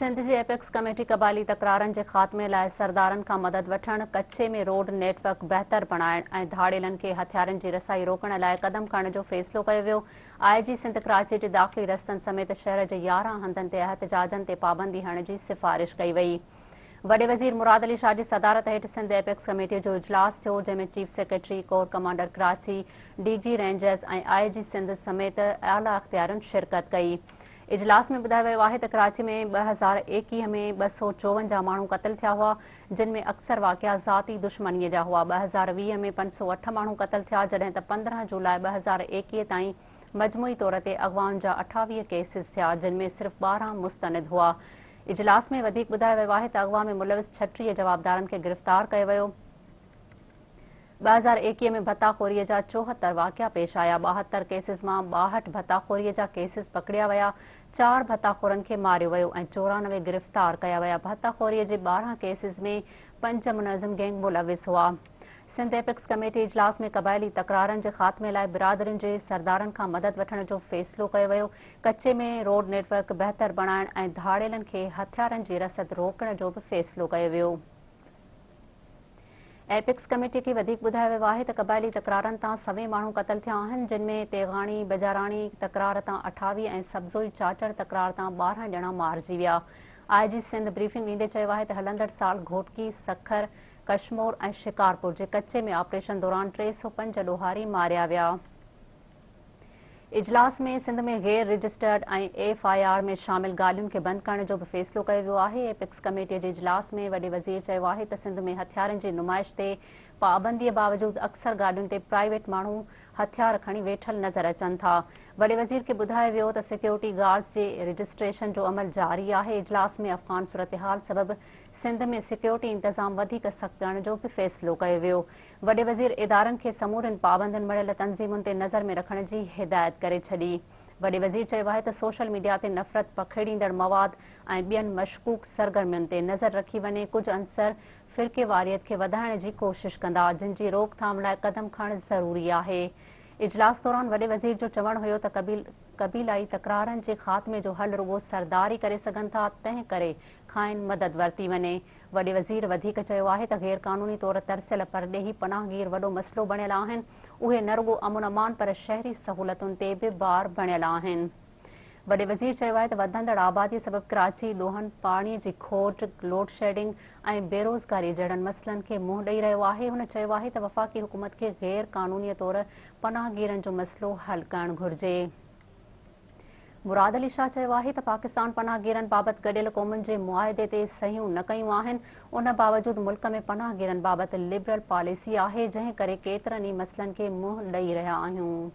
सिंध जी apex committee क़बाइली तकरारनि जे ख़ात्मे लाइ सरदारनि खां मदद वठणु, कच्चे में रोड नेटवर्क बहितर बणाइण ऐं धाड़ेलनि खे हथियारनि जी रसाई रोकण लाइ क़दम खणण जो फ़ैसिलो कयो वियो। IG सिंध कराची जे दाख़िली रस्तनि समेत शहर जे 11 हंधनि ते एहतिजाजनि ते पाबंदी हणण जी सिफ़ारिश कई वई। वॾे वज़ीर मुराद अली शाह जी सदारत हेठि सिंध एपेक्स कमेटीअ जो इजलास थियो, जंहिं में chief secretary, corps commander Karachi, DG rangers ऐं IG सिंध समेत आला अख़्तियारनि शिरकत कई। इजलास में ॿुधायो वियो आहे त कराची में 2021 में 254 माण्हू क़त्ल थिया हुआ, जिन में अक्सर वाक़िया ज़ाती दुश्मनीअ जा हुआ। 2020 में 508 माण्हू क़त्ल थिया, जॾहिं त 15 जुलाई 2021 ताईं मजमूई तौर ते अग़वाउनि जा 28 केसिस थिया, जिन में सिर्फ़ 12 मुस्तनिद हुआ। इजलास में वधीक ॿुधायो वियो आहे त अग़वा में मुलविस 36 जवाबदारनि खे गिरफ़्तार कयो वियो। 2021 में भत्ताखोरीअ जा 74 वाक़िया पेश आया। 72 केसिस मां 62 भत्ताखोरीअ जा केसिस पकड़िया विया, 4 भत्ताखोरनि खे मारियो वियो ऐं 94 गिरफ़्तार कया विया। भत्ताखोरीअ जे 12 केसिस में 5 मुनज़िम गैंग मुलविस हुआ। सिंध एपेक्स कमेटी इजलास में क़बाइली तकरारनि जे ख़ात्मे लाइ बिरादरियुनि जे सरदारनि खां मदद वठण जो फ़ैसिलो कयो वियो। कच्चे में रोड नेटवर्क बहितर बणाइण ऐं धाड़ेलनि खे हथियारनि जी रसद रोकण जो बि फ़ैसिलो कयो वियो। एपेक्स कमेटी खे वधीक ॿुधायो वियो आहे त क़बाइली तकरारनि तां 100 माण्हू क़त्ल थिया आहिनि, जिन में तेगाणी बजाराणी तकरार तां 28 ऐं सब्ज़ोई चाचड़ तकरार तां 12 ॼणा मारिजी विया। IG सिंध ब्रीफिंग ॾींदे चयो आहे त हलंदड़ साल घोटकी, सखर, कशमोर ऐं शिकारपुर जे कच्चे में ऑपरेशन दौरान 305 ॾोहारी मारिया विया। इजलास में सिंध में गैर रजिस्टर्ड ऐं FIR में शामिल गाॾियुनि खे बंदि करण जो बि फ़ैसिलो कयो वियो आहे। एपेक्स कमेटीअ जे इजलास में वॾे वज़ीर चयो आहे त सिंध में हथियारनि जी नुमाइश ते पाबंदीअ बावजूदि अक्सर गाॾियुनि ते प्राइवेट माण्हू हथियार खणी वेठल नज़र अचनि था। वॾे वज़ीर खे ॿुधायो वियो त सिक्योरिटी गार्ड्स जे रजिस्ट्रेशन जो अमल जारी आहे। इजलास में अफ़गान सूरतहाल सबबि सिंध में सिक्योरिटी इंतज़ाम वधीक सख़्तु करण जो बि फ़ैसिलो कयो वियो। वॾे वज़ीर इदारनि खे समूरनि पाबंदियुनि मड़ियल तंज़ीमुनि ते नज़र में रखण जी हिदायत करे छॾी। वॾे वज़ीर चयो आहे त सोशल मीडिया ते नफ़रत पखेड़ींदड़ मवाद ऐं ॿियनि मशकूक सरगर्मियुनि ते नज़र रखी वञे कुझु अंसर फ़िरक़ेवारियत खे वधाइण जी कोशिश कंदा, जिन जी रोकथाम लाइ क़दम खणणु ज़रूरी आहे। इजलास दौरान वॾे वज़ीर जो चवणु हुयो त क़बीलाई तकरारनि जे ख़ात्मे जो हल रुॻो सरदार ई करे सघनि था, तंहिं करे खाइन मदद वरिती वञे। वॾे वज़ीर वधीक चयो आहे त गैर क़ानूनी तौर तरसियल परॾेही पनाहगीर वॾो मसइलो बणियल आहिनि। उहे न रुॻो अमन अमान पर शहरी सहूलतुनि ते बि भार बणियल आहिनि। वॾे वज़ीर चयो आहे त वधंदड़ आबादीअ सबबि कराची ॾोहनि पाणीअ जी खोट, लोड शेडिंग ऐं बेरोज़गारी जहिड़नि मसइलनि खे मुंहुं ॾेई रहियो आहे। हुन चयो आहे त वफ़ाक़ी हुकूमत खे गैर क़ानूनी तौर पनाहगीरनि जो मसइलो हल करणु घुरिजे। मुराद अली शाह चयो आहे त पाकिस्तान पनाहगीरनि बाबति गॾियल क़ौमुनि जे मुआहिदे ते सहियूं न कयूं आहिनि। उन बावजूदि मुल्क में पनाहगीरनि बाबति लिबरल पॉलिसी आहे, जंहिं करे केतिरनि ई मसइलनि खे मुंहुं ॾेई रहिया आहियूं।